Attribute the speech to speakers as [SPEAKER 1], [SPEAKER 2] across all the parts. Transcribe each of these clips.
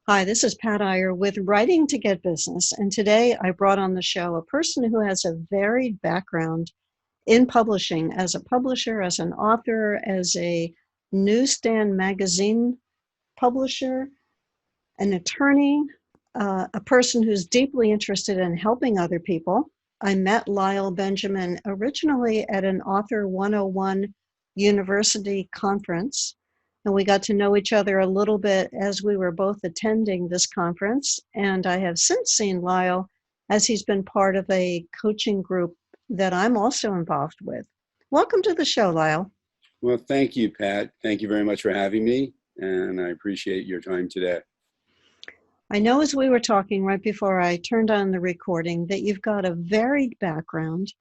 [SPEAKER 1] Hi, this is Pat Iyer with Writing to Get Business, and today I brought on the show a person who has a varied background in publishing as a publisher, as an author, as a newsstand magazine publisher, an attorney, a person who's deeply interested in helping other people. I met Lyle Benjamin originally at an Author 101 University conference, and we got to know each other a little bit as we were both attending this conference. And I have since seen Lyle as he's been part of a coaching group that I'm also involved with. Welcome to the show, Lyle.
[SPEAKER 2] Well, thank you, Pat. Thank you very much for having me, and I appreciate your time today.
[SPEAKER 1] I know as we were talking right before I turned on the recording that you've got a varied background.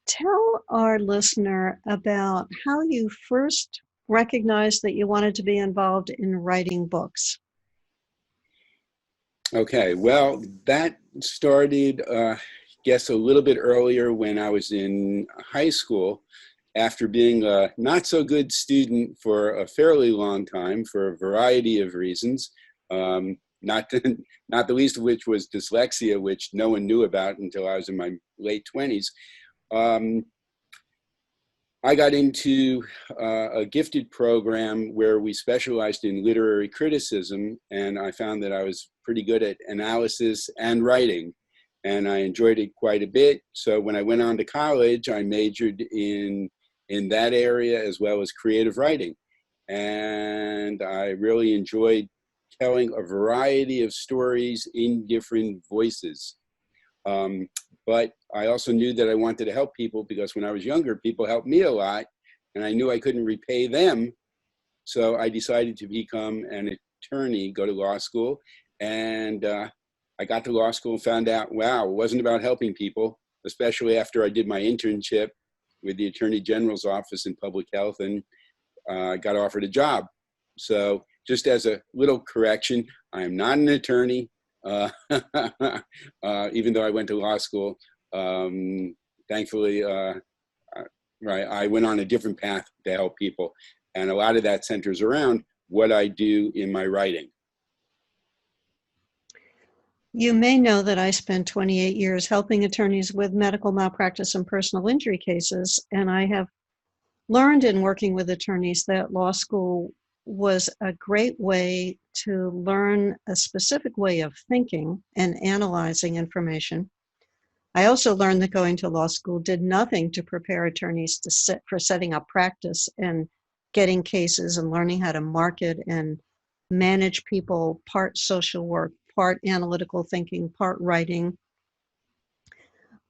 [SPEAKER 1] Tell our listener about how you first recognized that you wanted to be involved in writing books.
[SPEAKER 2] Okay, well, that started, guess, a little bit earlier when I was in high school. After being a not so good student for a fairly long time for a variety of reasons, not the least of which was dyslexia, which no one knew about until I was in my late 20s. I got into a gifted program where we specialized in literary criticism, and I found that I was pretty good at analysis and writing, and I enjoyed it quite a bit. So when I went on to college, I majored in that area as well as creative writing, and I really enjoyed telling a variety of stories in different voices. But I also knew that I wanted to help people because when I was younger, people helped me a lot, and I knew I couldn't repay them. So I decided to become an attorney, go to law school. And I got to law school and found out, wow, it wasn't about helping people, especially after I did my internship with the Attorney General's office in public health and got offered a job. So just as a little correction, I am not an attorney. Even though I went to law school, thankfully, I went on a different path to help people. And a lot of that centers around what I do in my writing.
[SPEAKER 1] You may know that I spent 28 years helping attorneys with medical malpractice and personal injury cases, and I have learned in working with attorneys that law school was a great way to learn a specific way of thinking and analyzing information. I also learned that going to law school did nothing to prepare attorneys for setting up practice and getting cases and learning how to market and manage people, part social work, part analytical thinking, part writing.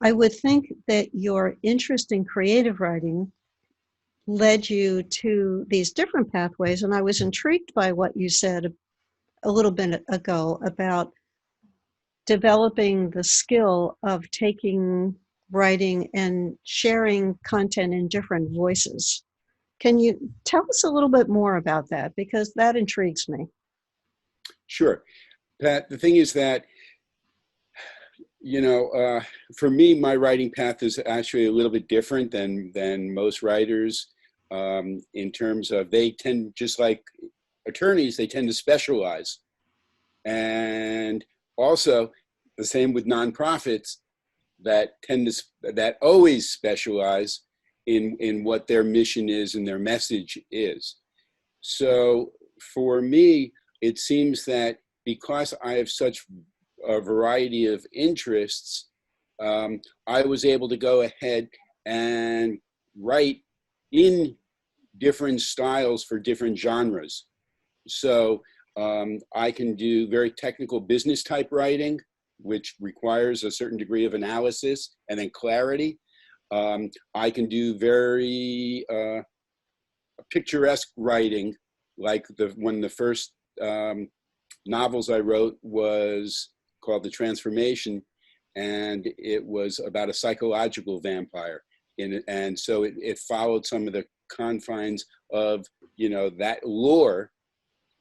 [SPEAKER 1] I would think that your interest in creative writing led you to these different pathways. And I was intrigued by what you said a little bit ago about developing the skill of taking writing and sharing content in different voices. Can you tell us a little bit more about that? Because that intrigues me.
[SPEAKER 2] Sure. Pat, the thing is that, for me, my writing path is actually a little bit different than most writers. In terms of they tend, just like attorneys, they tend to specialize. And also the same with nonprofits that always specialize in what their mission is and their message is. So for me, it seems that because I have such a variety of interests, I was able to go ahead and write in different styles for different genres. So I can do very technical business type writing, which requires a certain degree of analysis and then clarity. I can do very picturesque writing, like one of the first novels I wrote was called The Transformation, and it was about a psychological vampire. And so it followed some of the confines of, that lore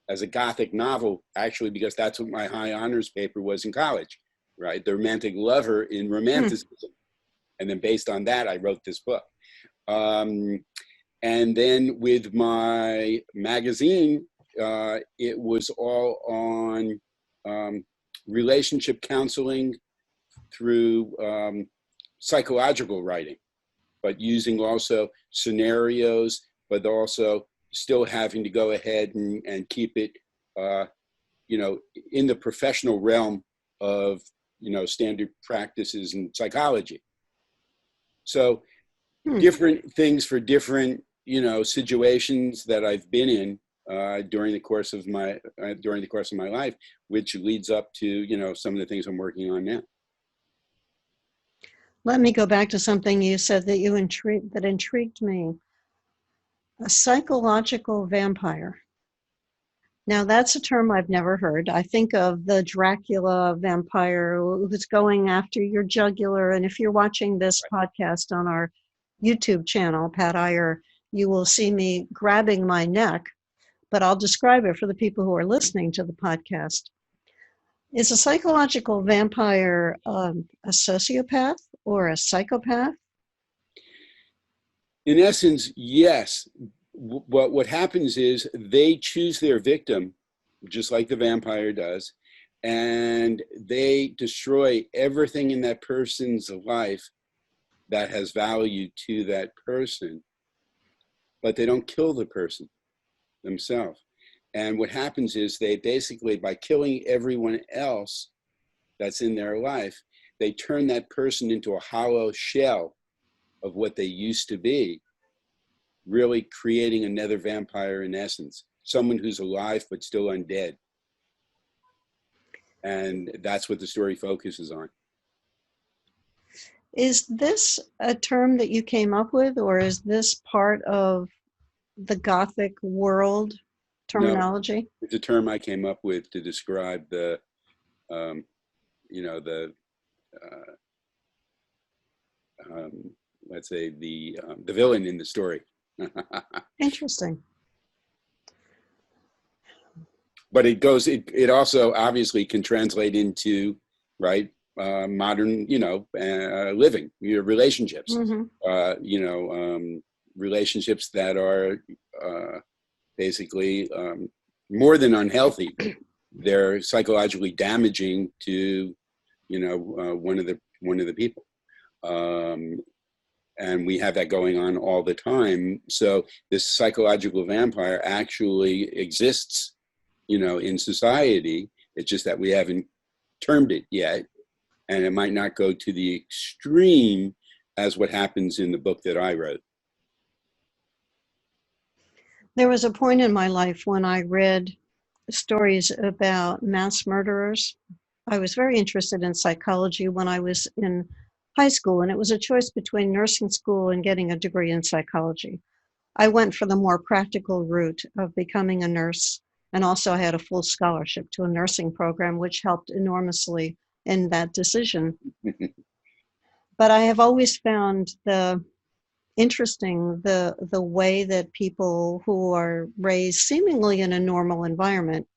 [SPEAKER 2] as a Gothic novel, actually, because that's what my high honors paper was in college, right? The romantic lover in romanticism. And then based on that, I wrote this book. And then with my magazine, it was all on relationship counseling through psychological writing, but using also scenarios, but also still having to go ahead and keep it, in the professional realm of, standard practices in psychology. So different things for different, situations that I've been in during the course of my life, which leads up to, some of the things I'm working on now.
[SPEAKER 1] Let me go back to something you said that intrigued me. A psychological vampire. Now, that's a term I've never heard. I think of the Dracula vampire who's going after your jugular. And if you're watching this podcast on our YouTube channel, Pat Iyer, you will see me grabbing my neck, but I'll describe it for the people who are listening to the podcast. Is a psychological vampire a sociopath or a psychopath?
[SPEAKER 2] In essence, yes. What happens is they choose their victim, just like the vampire does, and they destroy everything in that person's life that has value to that person, but they don't kill the person themselves. And what happens is they basically, by killing everyone else that's in their life, they turn that person into a hollow shell of what they used to be, really creating another vampire in essence, someone who's alive but still undead. And that's what the story focuses on.
[SPEAKER 1] Is this a term that you came up with, or is this part of the Gothic world terminology?
[SPEAKER 2] No, it's a term I came up with to describe the, let's say the villain in the story.
[SPEAKER 1] Interesting.
[SPEAKER 2] But it also obviously can translate into, right, modern, living, relationships, relationships that are basically more than unhealthy. They're psychologically damaging to, one of the people. And we have that going on all the time. So this psychological vampire actually exists, in society. It's just that we haven't termed it yet. And it might not go to the extreme as what happens in the book that I wrote.
[SPEAKER 1] There was a point in my life when I read stories about mass murderers. I was very interested in psychology when I was in high school, and it was a choice between nursing school and getting a degree in psychology. I went for the more practical route of becoming a nurse, and also I had a full scholarship to a nursing program, which helped enormously in that decision. But I have always found interesting the way that people who are raised seemingly in a normal environment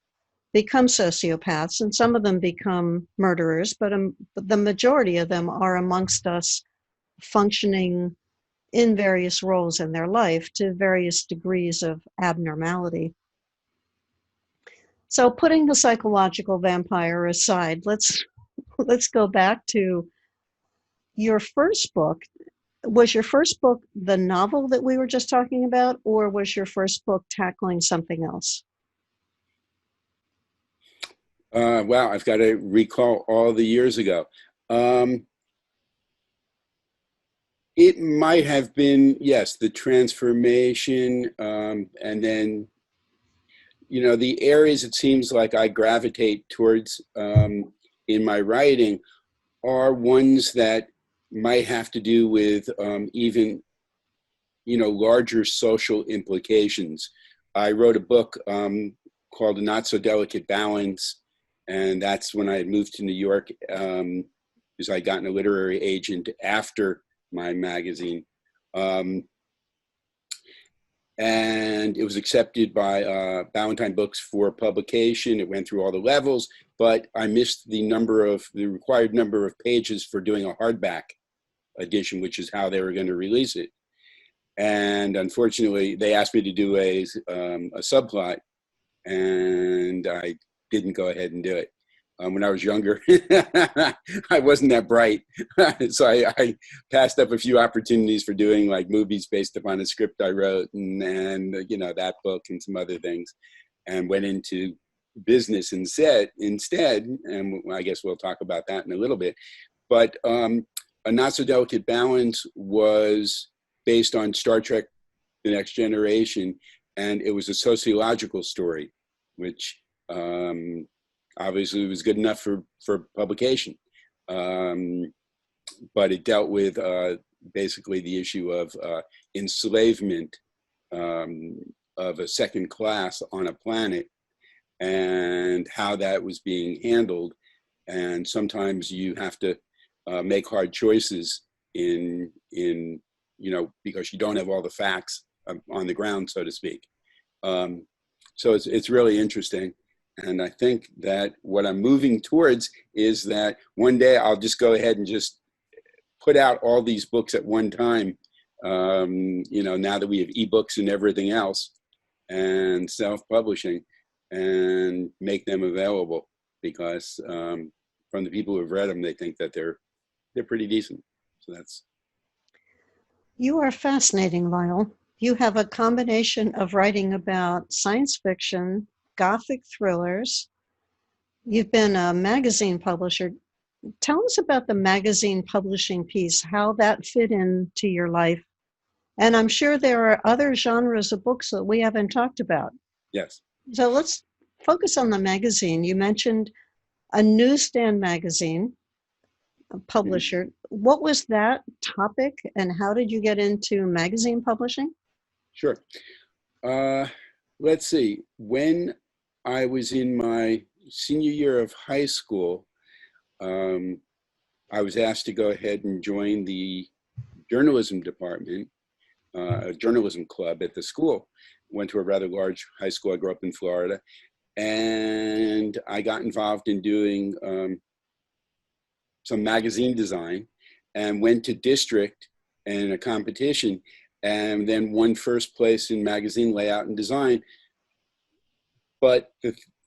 [SPEAKER 1] become sociopaths, and some of them become murderers, but the majority of them are amongst us, functioning in various roles in their life to various degrees of abnormality. So putting the psychological vampire aside, let's go back to your first book. Was your first book the novel that we were just talking about, or was your first book tackling something else?
[SPEAKER 2] Wow, I've got to recall all the years ago. It might have been, yes, the transformation, and then, the areas it seems like I gravitate towards in my writing are ones that might have to do with even, larger social implications. I wrote a book called A Not So Delicate Balance. And that's when I had moved to New York, because I got a literary agent after my magazine. And it was accepted by Ballantine Books for publication. It went through all the levels, but I missed the required number of pages for doing a hardback edition, which is how they were going to release it. And unfortunately, they asked me to do a subplot. and I didn't go ahead and do it. When I was younger, I wasn't that bright. So I passed up a few opportunities for doing like movies based upon a script I wrote and you know, that book and some other things, and went into business instead. And I guess we'll talk about that in a little bit. But A Not So Delicate Balance was based on Star Trek: The Next Generation, and it was a sociological story, which obviously was good enough for publication. But it dealt with basically the issue of enslavement of a second class on a planet and how that was being handled. And sometimes you have to make hard choices in you know, because you don't have all the facts on the ground, so to speak. So it's really interesting. And I think that what I'm moving towards is that one day I'll just go ahead and just put out all these books at one time, you know, now that we have ebooks and everything else and self-publishing, and make them available, because from the people who have read them, they think that they're pretty decent. So that's.
[SPEAKER 1] You are fascinating, Lyle. You have a combination of writing about science fiction, Gothic thrillers. You've been a magazine publisher. Tell us about the magazine publishing piece, how that fit into your life. And I'm sure there are other genres of books that we haven't talked about.
[SPEAKER 2] Yes.
[SPEAKER 1] So let's focus on the magazine. You mentioned a newsstand magazine, a publisher. What was that topic, and how did you get into magazine publishing?
[SPEAKER 2] Sure. Let's see. When I was in my senior year of high school, I was asked to go ahead and join the journalism department, a journalism club at the school. Went to a rather large high school. I grew up in Florida, and I got involved in doing some magazine design, and went to district in a competition, and then won first place in magazine layout and design. But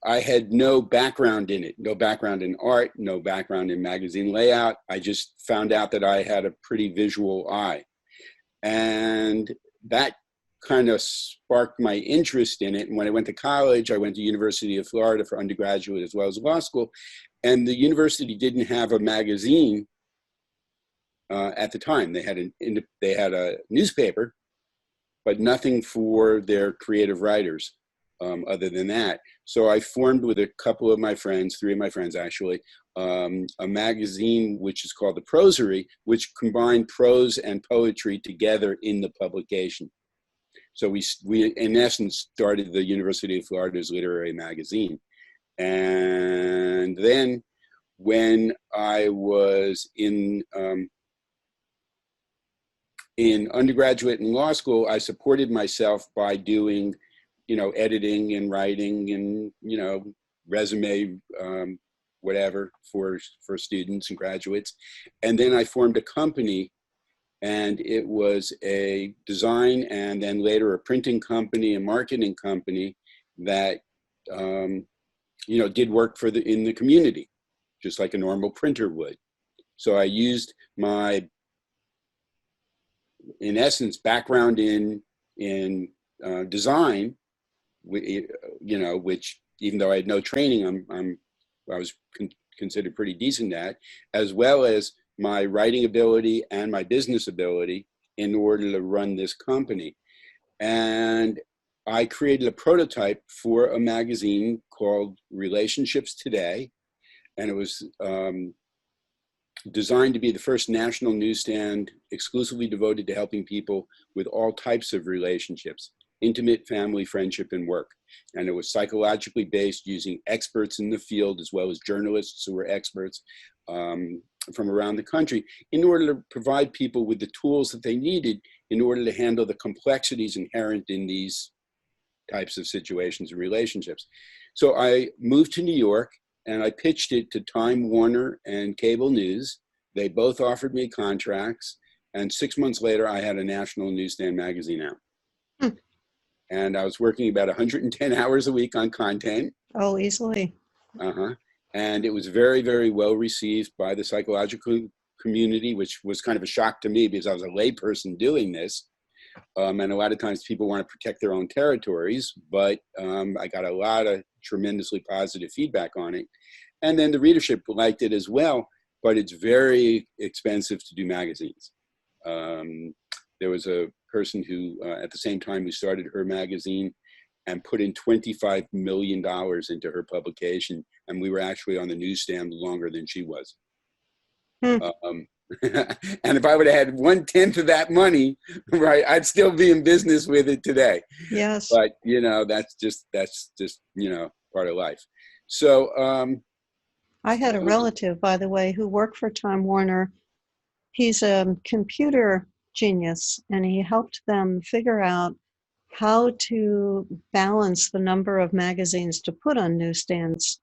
[SPEAKER 2] I had no background in it, no background in art, no background in magazine layout. I just found out that I had a pretty visual eye. And that kind of sparked my interest in it. And when I went to college, I went to University of Florida for undergraduate as well as law school. And the university didn't have a magazine at the time. They had a newspaper, but nothing for their creative writers other than that. So I formed with a couple of my friends, three of my friends actually, a magazine which is called The Prosary, which combined prose and poetry together in the publication. So we in essence started the University of Florida's literary magazine. And then when I was in undergraduate and law school, I supported myself by doing, you know, editing and writing and, you know, resume, whatever for students and graduates. And then I formed a company, and it was a design and then later a printing company, a marketing company that, you know, did work in the community, just like a normal printer would. So I used my, in essence, background in design, you know, which even though I had no training, I was considered pretty decent at, as well as my writing ability and my business ability in order to run this company. And I created a prototype for a magazine called Relationships Today, and it was designed to be the first national newsstand exclusively devoted to helping people with all types of relationships: intimate, family, friendship, and work. And it was psychologically based, using experts in the field as well as journalists who were experts from around the country, in order to provide people with the tools that they needed in order to handle the complexities inherent in these types of situations and relationships. So I moved to New York, and I pitched it to Time Warner and Cable News. They both offered me contracts, and 6 months later, I had a national newsstand magazine out. and I was working about 110 hours a week on content.
[SPEAKER 1] Oh, easily.
[SPEAKER 2] Uh-huh. And it was very, very well received by the psychological community, which was kind of a shock to me because I was a layperson doing this. And a lot of times people want to protect their own territories, but I got a lot of tremendously positive feedback on it. And then the readership liked it as well, but it's very expensive to do magazines. There was a person who, at the same time, who started her magazine and put in $25 million into her publication. And we were actually on the newsstand longer than she was.
[SPEAKER 1] Hmm.
[SPEAKER 2] And if I would have had 1/10 of that money, right, I'd still be in business with it today.
[SPEAKER 1] Yes.
[SPEAKER 2] But, you know, that's just, you know, part of life. So,
[SPEAKER 1] I had a relative, by the way, who worked for Time Warner. He's a computer genius, and he helped them figure out how to balance the number of magazines to put on newsstands.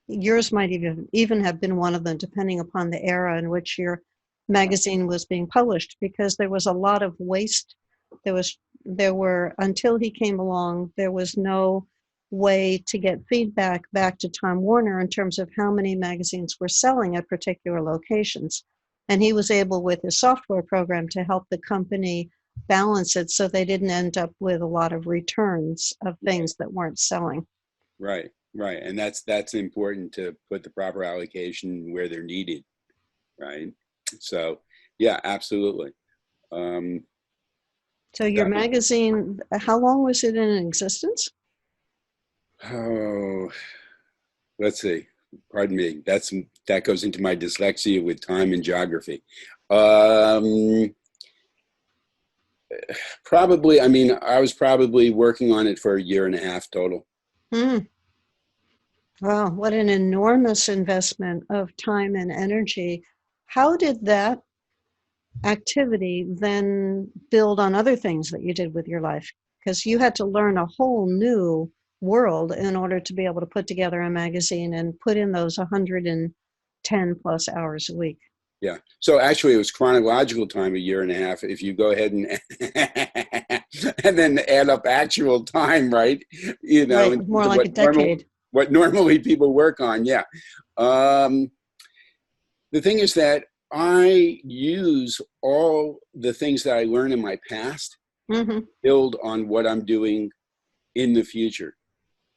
[SPEAKER 1] Yours might even have been one of them, depending upon the era in which your magazine was being published, because there was a lot of waste. There were, until he came along, there was no way to get feedback back to Time Warner in terms of how many magazines were selling at particular locations. And he was able, with his software program, to help the company balance it so they didn't end up with a lot of returns of things that weren't selling.
[SPEAKER 2] right, right. And that's important, to put the proper allocation where they're needed, right? So, yeah, absolutely.
[SPEAKER 1] So your
[SPEAKER 2] That was,
[SPEAKER 1] magazine, how long was it in existence?
[SPEAKER 2] oh, let's see. Pardon me. That goes into my dyslexia with time and geography. Probably, I mean, I was probably working on it for a year and a half total.
[SPEAKER 1] Hmm. Wow, what an enormous investment of time and energy. How did that activity then build on other things that you did with your life? Because you had to learn a whole new world in order to be able to put together a magazine and put in those 110 plus hours a week.
[SPEAKER 2] Yeah. So actually, it was chronological time, a year and a half. If you go ahead and and then add up actual time, right? You know,
[SPEAKER 1] Right,
[SPEAKER 2] in
[SPEAKER 1] more
[SPEAKER 2] terms of
[SPEAKER 1] like a decade.
[SPEAKER 2] what normally people work on. Yeah. Um, the thing is that I use all the things that I learned in my past,
[SPEAKER 1] Hmm.
[SPEAKER 2] build on what I'm doing in the future.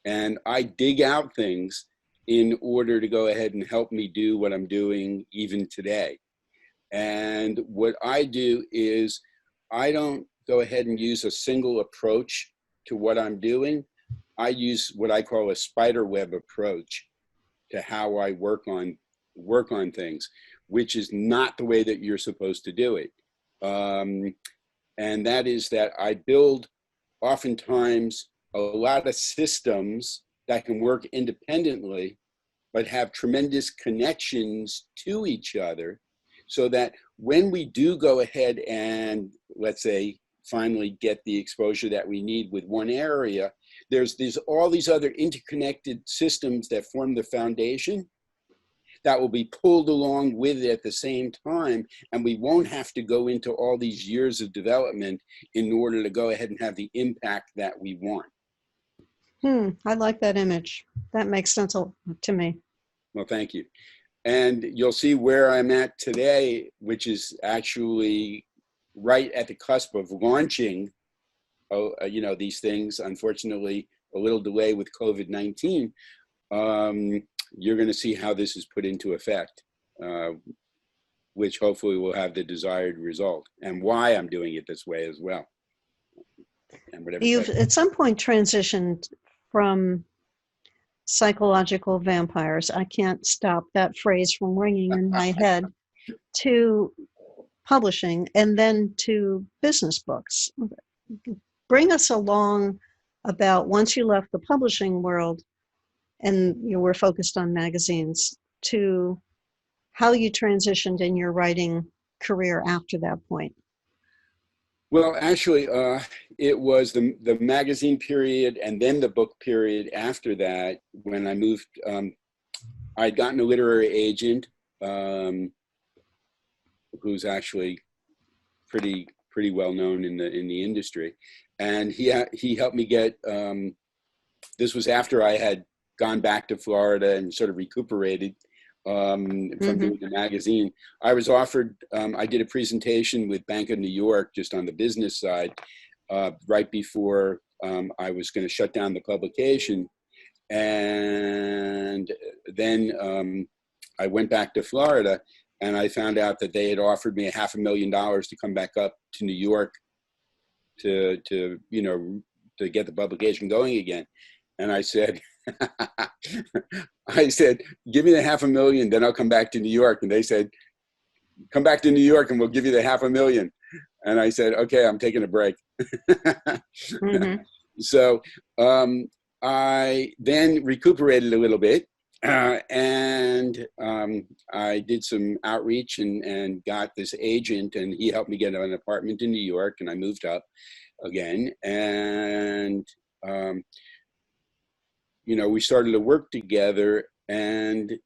[SPEAKER 2] And I dig out things in order to go ahead and help me do what I'm doing even today. And what I do is I don't go ahead and use a single approach to what I'm doing. I use what I call a spider web approach to how I work on things, which is not the way that you're supposed to do it. And that is that I build oftentimes a lot of systems that can work independently, but have tremendous connections to each other, so that when we do go ahead and, let's say, finally get the exposure that we need with one area, there's all these other interconnected systems that form the foundation that will be pulled along with it at the same time, and we won't have to go into all these years of development in order to go ahead and have the impact that we want.
[SPEAKER 1] I like that image. That makes sense to me.
[SPEAKER 2] Well, thank you. And you'll see where I'm at today, which is actually right at the cusp of launching, you know, these things. Unfortunately, a little delay with COVID-19. You're going to see how this is put into effect, which hopefully will have the desired result, and why I'm doing it this way as well. And whatever.
[SPEAKER 1] You've at some point transitioned from psychological vampires, I can't stop that phrase from ringing in my head, to publishing and then to business books. Bring us along about, once you left the publishing world and you were focused on magazines, to how you transitioned in your writing career after that point.
[SPEAKER 2] Well, actually, it was the magazine period and then the book period after that when I moved. I'd gotten a literary agent who's actually pretty pretty well known in the industry. And he helped me get, this was after I had gone back to Florida and sort of recuperated from doing the magazine. I was offered, I did a presentation with Bank of New York just on the business side right before I was going to shut down the publication. And then I went back to Florida, and I found out that they had offered me $500,000 to come back up to New York to get the publication going again. And I said, give me the $500,000, then I'll come back to New York. And they said, come back to New York and we'll give you the $500,000. And I said, okay, I'm taking a break. So I then recuperated a little bit, and I did some outreach and got this agent, and he helped me get an apartment in New York, and I moved up again. And we started to work together, and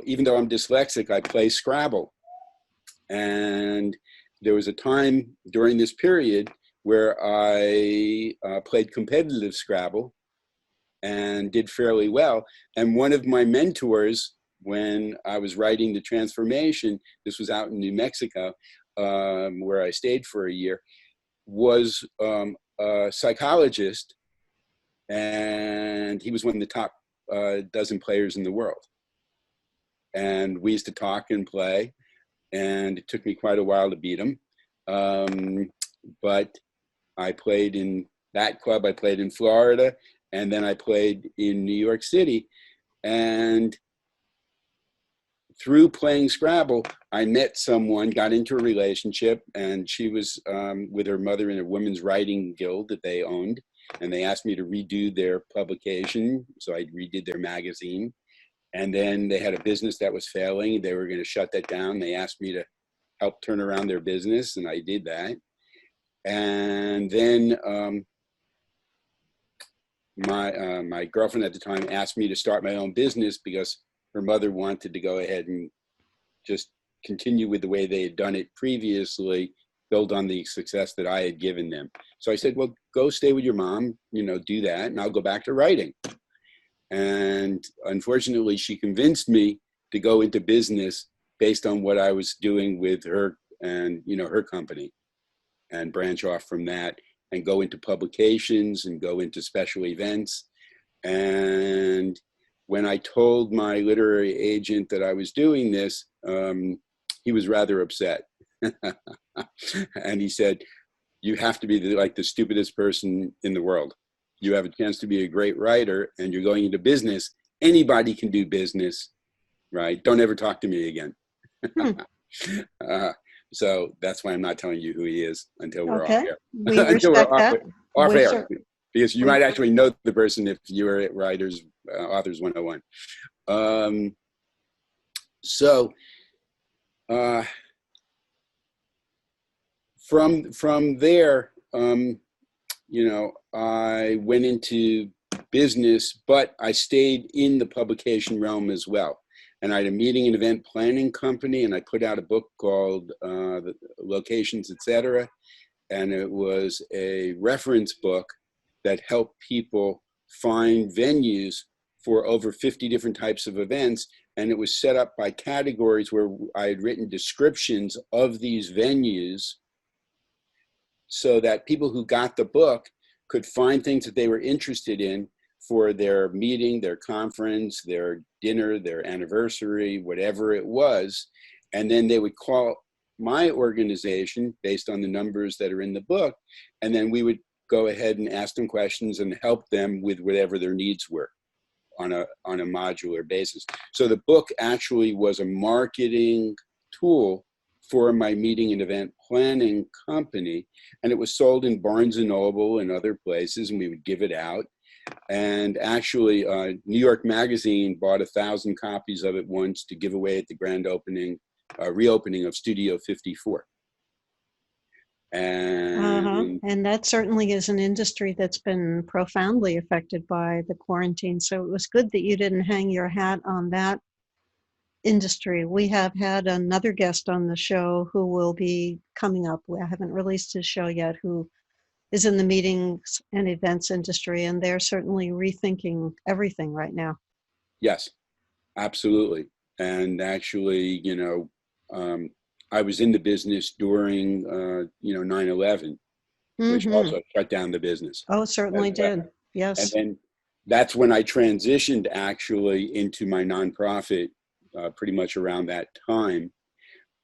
[SPEAKER 2] even though I'm dyslexic, I play Scrabble. And there was a time during this period where I played competitive Scrabble and did fairly well. And one of my mentors, when I was writing The Transformation, this was out in New Mexico, where I stayed for a year, was a psychologist, and he was one of the top dozen players in the world. And we used to talk and play, and it took me quite a while to beat him. But I played in that club, I played in Florida, and then I played in New York City. And through playing Scrabble, I met someone, got into a relationship, and she was with her mother in a women's writing guild that they owned. And they asked me to redo their publication. So I redid their magazine. And then they had a business that was failing. They were going to shut that down. They asked me to help turn around their business, and I did that. And then my girlfriend at the time asked me to start my own business because her mother wanted to go ahead and just continue with the way they had done it previously, build on the success that I had given them. So I said, well, go stay with your mom, do that, and I'll go back to writing. And unfortunately, she convinced me to go into business based on what I was doing with her and, her company, and branch off from that and go into publications and go into special events. And when I told my literary agent that I was doing this, he was rather upset. And he said, you have to be the stupidest person in the world. You have a chance to be a great writer, and you're going into business. Anybody can do business, right? Don't ever talk to me again. So that's why I'm not telling you who he is until we're off air.
[SPEAKER 1] We respect that.
[SPEAKER 2] Off air, because you might actually know the person if you were at Writers, Authors 101. From there, I went into business, but I stayed in the publication realm as well. And I had a meeting and event planning company, and I put out a book called The Locations, Etc. And it was a reference book that helped people find venues for over 50 different types of events. And it was set up by categories where I had written descriptions of these venues so that people who got the book could find things that they were interested in for their meeting, their conference, their dinner, their anniversary, whatever it was. And then they would call my organization based on the numbers that are in the book. And then we would go ahead and ask them questions and help them with whatever their needs were on a modular basis. So the book actually was a marketing tool for my meeting and event planning company. And it was sold in Barnes and Noble and other places, and we would give it out. And actually, New York Magazine bought 1,000 copies of it once to give away at the grand opening, reopening of Studio 54.
[SPEAKER 1] And that certainly is an industry that's been profoundly affected by the quarantine. So it was good that you didn't hang your hat on that industry. We have had another guest on the show who will be coming up. I haven't released his show yet, who is in the meetings and events industry, and they're certainly rethinking everything right now.
[SPEAKER 2] Yes, absolutely. And actually, I was in the business during, 9/11, which
[SPEAKER 1] Mm-hmm.
[SPEAKER 2] also shut down the business
[SPEAKER 1] Oh,
[SPEAKER 2] as
[SPEAKER 1] certainly
[SPEAKER 2] well.
[SPEAKER 1] did.
[SPEAKER 2] And
[SPEAKER 1] Yes.
[SPEAKER 2] then that's when I transitioned actually into my nonprofit, pretty much around that time.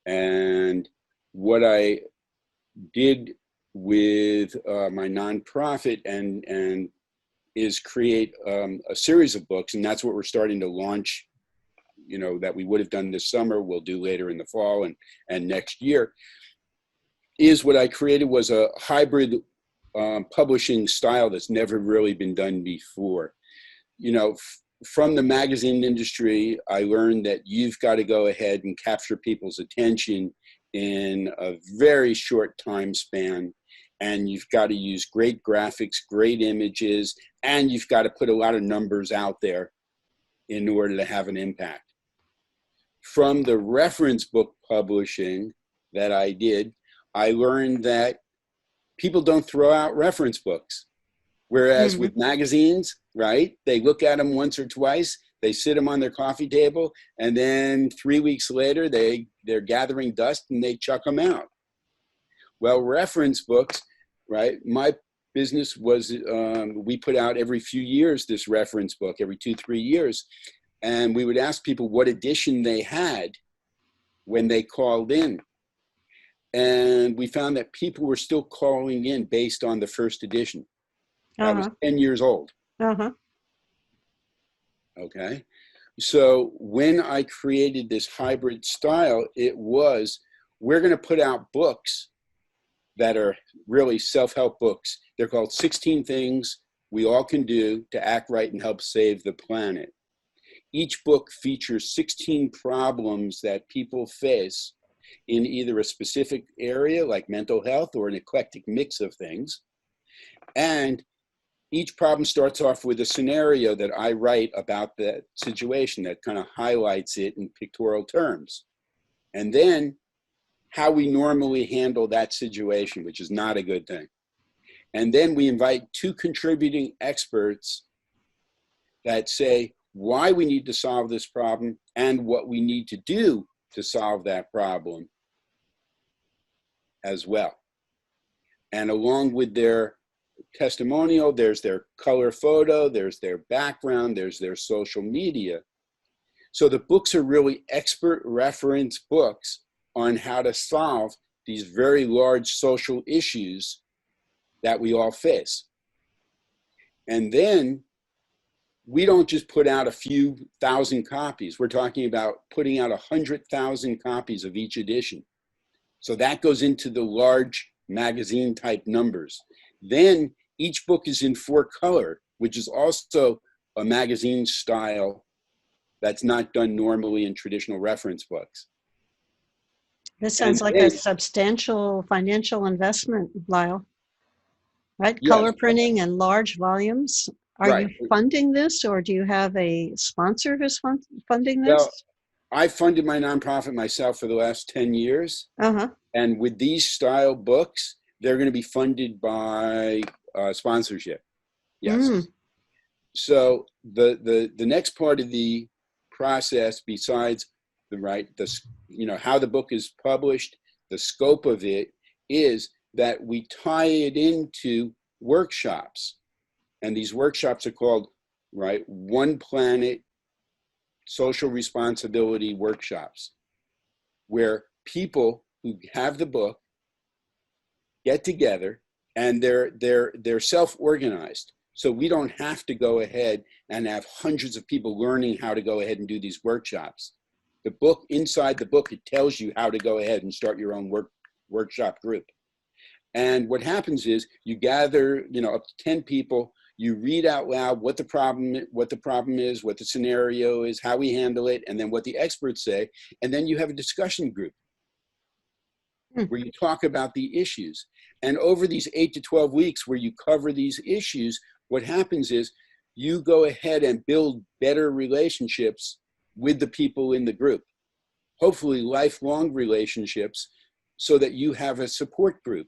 [SPEAKER 2] And what I did with my nonprofit and is create a series of books, and that's what we're starting to launch. That we would have done this summer, we'll do later in the fall and next year. Is what I created was a hybrid publishing style that's never really been done before. From the magazine industry, I learned that you've got to go ahead and capture people's attention in a very short time span. And you've got to use great graphics, great images, and you've got to put a lot of numbers out there in order to have an impact. From the reference book publishing that I did, I learned that people don't throw out reference books. Whereas
[SPEAKER 1] Mm-hmm.
[SPEAKER 2] with magazines, right, they look at them once or twice, they sit them on their coffee table, and then 3 weeks later, they're gathering dust and they chuck them out. Well, reference books, right, my business was, we put out every few years this reference book, every 2-3 years, and we would ask people what edition they had when they called in. And we found that people were still calling in based on the first edition. That was
[SPEAKER 1] Uh-huh.
[SPEAKER 2] 10 years old.
[SPEAKER 1] Uh-huh.
[SPEAKER 2] Okay. So when I created this hybrid style, it was, we're going to put out books that are really self-help books. They're called 16 Things We All Can Do to Act Right and Help Save the Planet. Each book features 16 problems that people face in either a specific area like mental health or an eclectic mix of things. And each problem starts off with a scenario that I write about that situation that kind of highlights it in pictorial terms. And then how we normally handle that situation, which is not a good thing. And then we invite 2 contributing experts that say why we need to solve this problem and what we need to do to solve that problem as well. And along with their testimonial, there's their color photo, there's their background, there's their social media. So the books are really expert reference books on how to solve these very large social issues that we all face. And then we don't just put out a few thousand copies. We're talking about putting out 100,000 copies of each edition. So that goes into the large magazine type numbers. Then each book is in 4 color, which is also a magazine style that's not done normally in traditional reference books.
[SPEAKER 1] This
[SPEAKER 2] And
[SPEAKER 1] sounds like a
[SPEAKER 2] then,
[SPEAKER 1] substantial financial investment, Lyle, right?
[SPEAKER 2] yes,
[SPEAKER 1] Color printing and large volumes. Are
[SPEAKER 2] right.
[SPEAKER 1] you funding this, or do you have a sponsor who's funding
[SPEAKER 2] Well,
[SPEAKER 1] this?
[SPEAKER 2] I funded my nonprofit myself for the last 10 years.
[SPEAKER 1] Uh-huh.
[SPEAKER 2] And with these style books, they're going to be funded by sponsorship. Yes.
[SPEAKER 1] Mm.
[SPEAKER 2] So the next part of the process, besides how the book is published, the scope of it is that we tie it into workshops. And these workshops are called, One Planet Social Responsibility Workshops, where people who have the book get together and they're self-organized. So we don't have to go ahead and have hundreds of people learning how to go ahead and do these workshops. The book, inside the book, it tells you how to go ahead and start your own workshop group. And what happens is you gather, up to 10 people, you read out loud what the problem is, what the scenario is, how we handle it, and then what the experts say. And then you have a discussion group where you talk about the issues. And over these 8 to 12 weeks where you cover these issues, what happens is you go ahead and build better relationships with the people in the group. Hopefully lifelong relationships so that you have a support group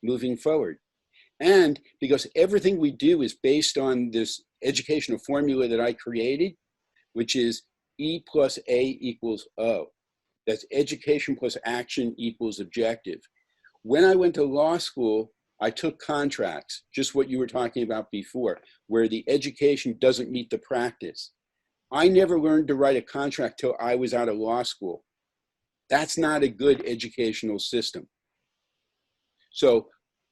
[SPEAKER 2] moving forward. And because everything we do is based on this educational formula that I created, which is E plus A equals O. That's education plus action equals objective. When I went to law school, I took contracts, just what you were talking about before, where the education doesn't meet the practice. I never learned to write a contract till I was out of law school. That's not a good educational system. So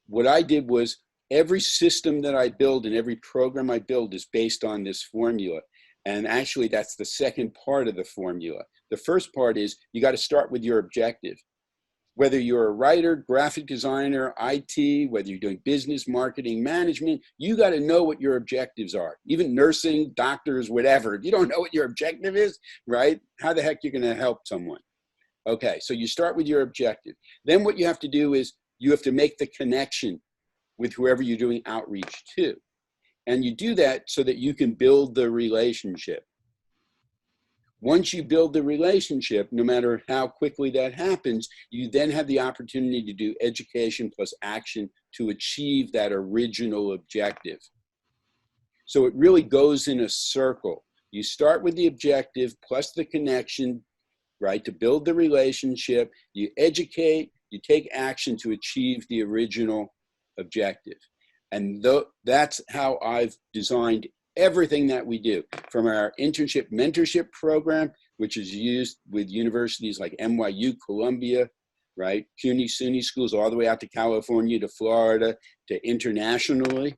[SPEAKER 2] what I did was every system that I build and every program I build is based on this formula. And actually, that's the second part of the formula. The first part is you got to start with your objective. Whether you're a writer, graphic designer, IT, whether you're doing business, marketing, management, you got to know what your objectives are. Even nursing, doctors, whatever. If you don't know what your objective is, right? How the heck are you going to help someone? Okay, so you start with your objective. Then what you have to do is you have to make the connection with whoever you're doing outreach to. And you do that so that you can build the relationship. Once you build the relationship, no matter how quickly that happens, you then have the opportunity to do education plus action to achieve that original objective. So it really goes in a circle. You start with the objective plus the connection, right, to build the relationship. You educate, you take action to achieve the original objective. And that's how I've designed everything that we do, from our internship mentorship program, which is used with universities like NYU, Columbia, right? CUNY, SUNY schools, all the way out to California, to Florida, to internationally,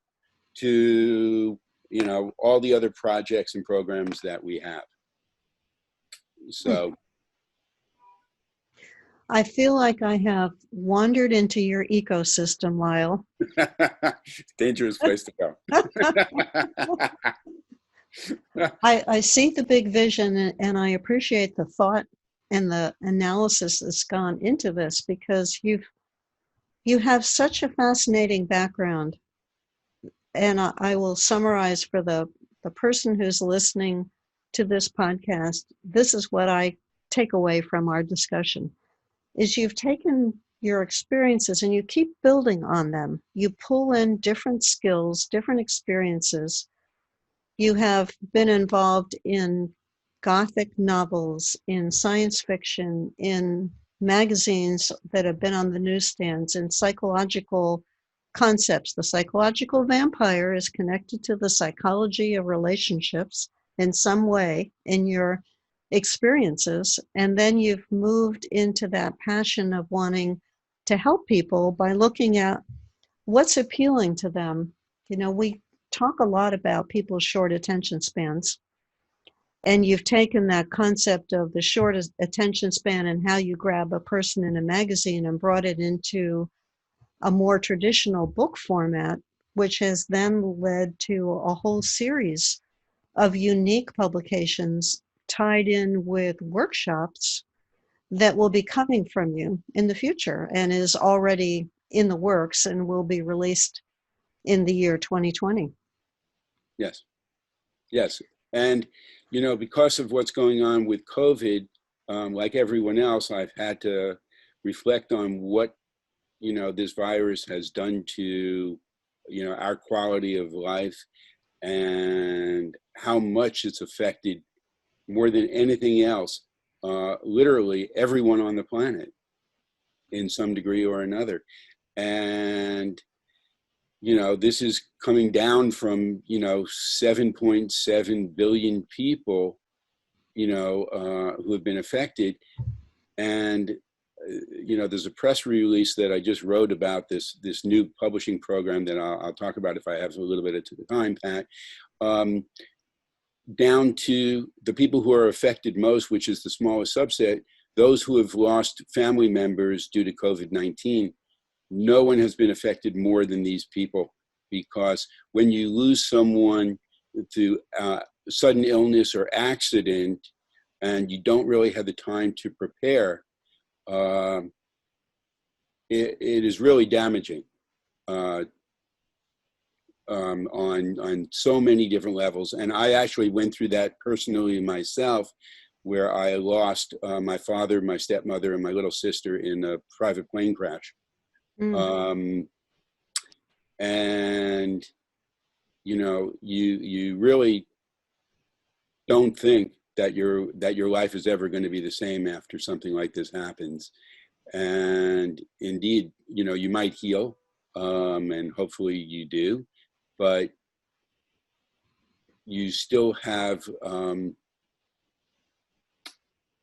[SPEAKER 2] to, you know, all the other projects and programs that we have. So
[SPEAKER 1] I feel like I have wandered into your ecosystem, Lyle.
[SPEAKER 2] dangerous place to go.
[SPEAKER 1] I see the big vision, and I appreciate the thought and the analysis that's gone into this, because you have such a fascinating background. And I will summarize for the person who's listening to this podcast. This is what I take away from our discussion, is you've taken your experiences and you keep building on them. You pull in different skills, different experiences. You have been involved in Gothic novels, in science fiction, in magazines that have been on the newsstands, in psychological concepts. The psychological vampire is connected to the psychology of relationships in some way in your experiences. And then you've moved into that passion of wanting to help people by looking at what's appealing to them. You know, we talk a lot about people's short attention spans. And you've taken that concept of the short attention span and how you grab a person in a magazine and brought it into a more traditional book format, which has then led to a whole series of unique publications tied in with workshops that will be coming from you in the future and is already in the works and will be released in the year 2020.
[SPEAKER 2] Yes. Yes. And, you know, because of what's going on with COVID, like everyone else, I've had to reflect on what, you know, this virus has done to, you know, our quality of life and how much it's affected more than anything else, literally everyone on the planet in some degree or another. And, you know, this is coming down from, you know, 7.7 billion people, you know, who have been affected. And, you know, there's a press release that I just wrote about this new publishing program that I'll talk about if I have a little bit of time, Pat, down to the people who are affected most, which is the smallest subset, those who have lost family members due to COVID-19. No one has been affected more than these people, because when you lose someone to sudden illness or accident and you don't really have the time to prepare, it is really damaging on so many different levels. And I actually went through that personally myself where I lost my father, my stepmother, and my little sister in a private plane crash.
[SPEAKER 1] Mm.
[SPEAKER 2] And you really don't think that your life is ever going to be the same after something like this happens. And indeed, you might heal, and hopefully you do, but you still have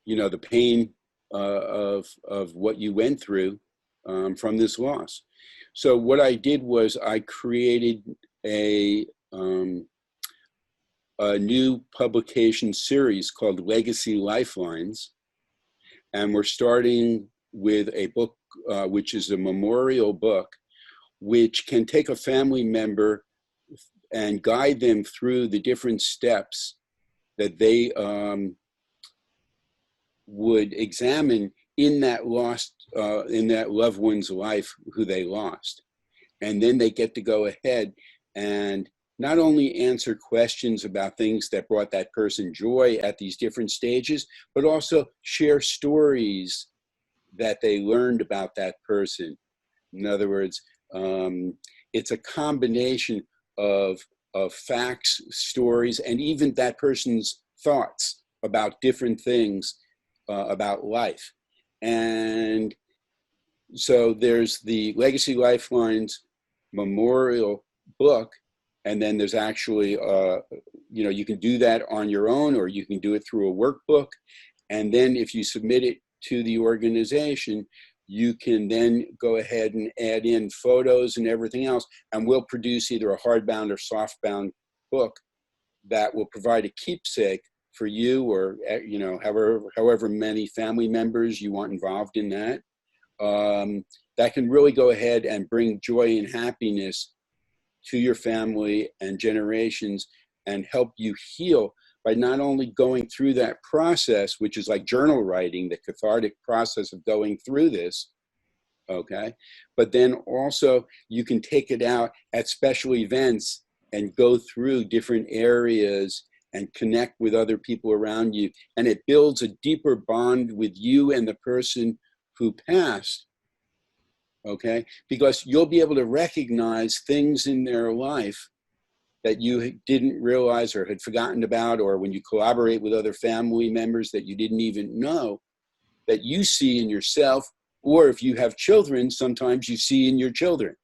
[SPEAKER 2] the pain of what you went through from this loss. So what I did was I created a new publication series called Legacy Lifelines, and we're starting with a book which is a memorial book, which can take a family member and guide them through the different steps that they would examine in that loved one's life who they lost. And then they get to go ahead and not only answer questions about things that brought that person joy at these different stages, but also share stories that they learned about that person. In other words, it's a combination of facts, stories, and even that person's thoughts about different things about life. And so there's the Legacy Lifelines memorial book, and then there's actually, you can do that on your own, or you can do it through a workbook. And then if you submit it to the organization, you can then go ahead and add in photos and everything else, and we'll produce either a hardbound or softbound book that will provide a keepsake for you, or however many family members you want involved in that. That can really go ahead and bring joy and happiness to your family and generations, and help you heal by not only going through that process, which is like journal writing, the cathartic process of going through this, okay? But then also you can take it out at special events and go through different areas and connect with other people around you. And it builds a deeper bond with you and the person who passed, okay? Because you'll be able to recognize things in their life that you didn't realize or had forgotten about, or when you collaborate with other family members that you didn't even know, that you see in yourself, or if you have children, sometimes you see in your children.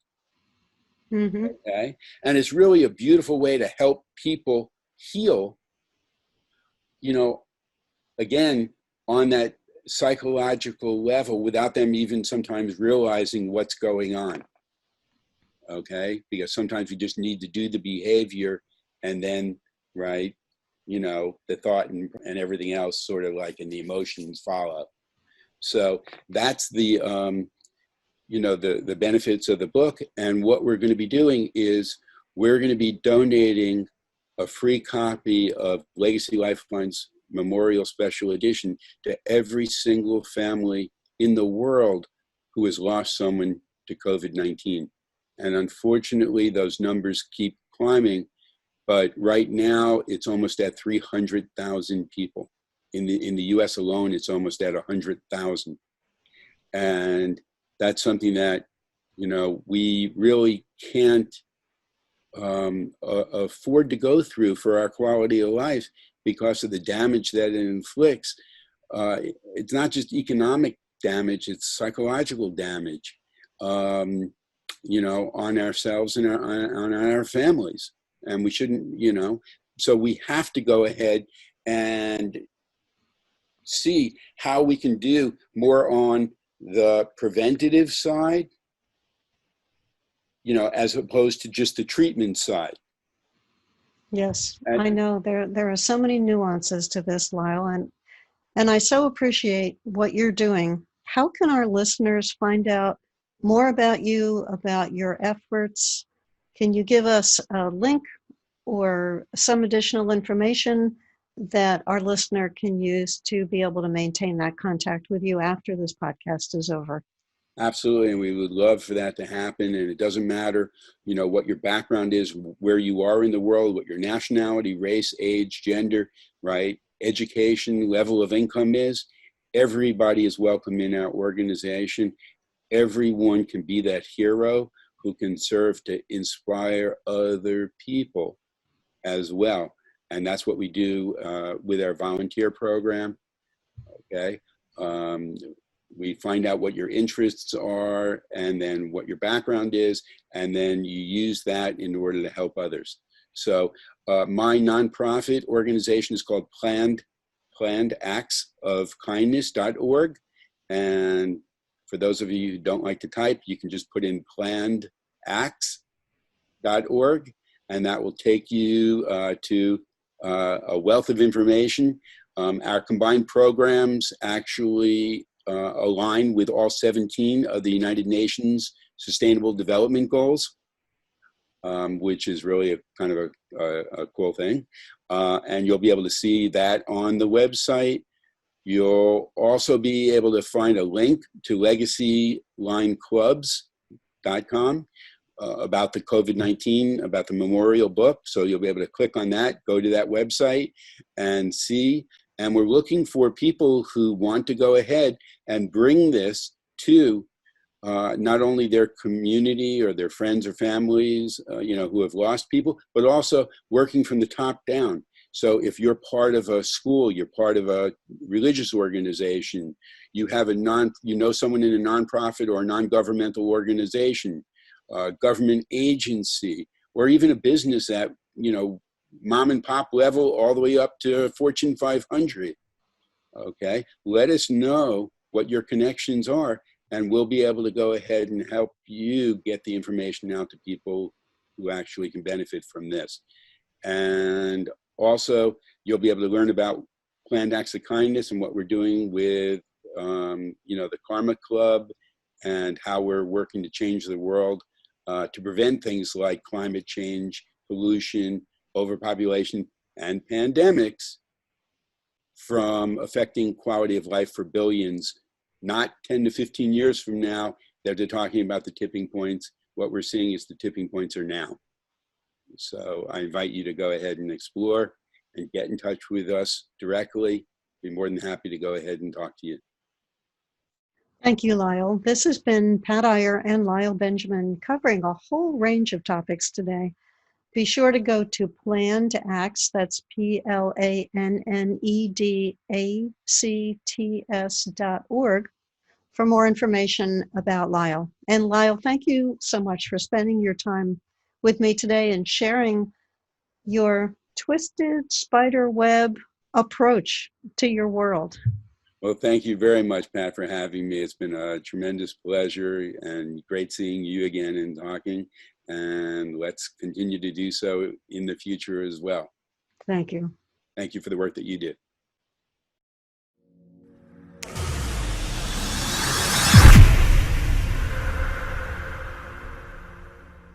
[SPEAKER 1] Mm-hmm.
[SPEAKER 2] Okay? And it's really a beautiful way to help people heal, again, on that psychological level without them even sometimes realizing what's going on. Okay, because sometimes we just need to do the behavior, and then, right, the thought and everything else sort of like, and the emotions follow. So that's the the benefits of the book. And what we're going to be doing is we're going to be donating a free copy of Legacy Lifelines Memorial Special Edition to every single family in the world who has lost someone to COVID-19. And unfortunately, those numbers keep climbing. But right now, it's almost at 300,000 people. In the U.S. alone, it's almost at 100,000. And that's something that, we really can't afford to go through for our quality of life because of the damage that it inflicts. It's not just economic damage, it's psychological damage. On ourselves and on our families. And we shouldn't, so we have to go ahead and see how we can do more on the preventative side, as opposed to just the treatment side.
[SPEAKER 1] Yes, I know there are so many nuances to this, Lyle, and I so appreciate what you're doing. How can our listeners find out more about you, about your efforts? Can you give us a link or some additional information that our listener can use to be able to maintain that contact with you after this podcast is over?
[SPEAKER 2] Absolutely, and we would love for that to happen. And it doesn't matter, what your background is, where you are in the world, what your nationality, race, age, gender, right? education, level of income is. Everybody is welcome in our organization. Everyone can be that hero who can serve to inspire other people as well. And that's what we do with our volunteer program. Okay. We find out what your interests are and then what your background is, and then you use that in order to help others. So my nonprofit organization is called plannedactsofkindness.org. And for those of you who don't like to type, you can just put in plannedacts.org, and that will take you to a wealth of information. Our combined programs actually align with all 17 of the United Nations Sustainable Development Goals, which is really a kind of a cool thing. And you'll be able to see that on the website. You'll also be able to find a link to legacylineclubs.com about the COVID-19, about the memorial book. So you'll be able to click on that, go to that website and see. And we're looking for people who want to go ahead and bring this to not only their community or their friends or families, who have lost people, but also working from the top down. So if you're part of a school, you're part of a religious organization, you have someone in a nonprofit or a non-governmental organization, government agency, or even a business at, mom and pop level all the way up to Fortune 500. Okay, let us know what your connections are, and we'll be able to go ahead and help you get the information out to people who actually can benefit from this. And also, you'll be able to learn about Planned Acts of Kindness and what we're doing with, the Karma Club, and how we're working to change the world to prevent things like climate change, pollution, overpopulation, and pandemics from affecting quality of life for billions. Not 10 to 15 years from now, they're talking about the tipping points. What we're seeing is the tipping points are now. So I invite you to go ahead and explore and get in touch with us directly. Be more than happy to go ahead and talk to you.
[SPEAKER 1] Thank you, Lyle. This has been Pat Iyer and Lyle Benjamin covering a whole range of topics today. Be sure to go to Planned Acts, that's PLANNEDACTS.org, for more information about Lyle. And Lyle, thank you so much for spending your time with me today and sharing your twisted spider web approach to your world.
[SPEAKER 2] Well, thank you very much, Pat, for having me. It's been a tremendous pleasure and great seeing you again and talking. And let's continue to do so in the future as well.
[SPEAKER 1] Thank you.
[SPEAKER 2] Thank you for the work that you did.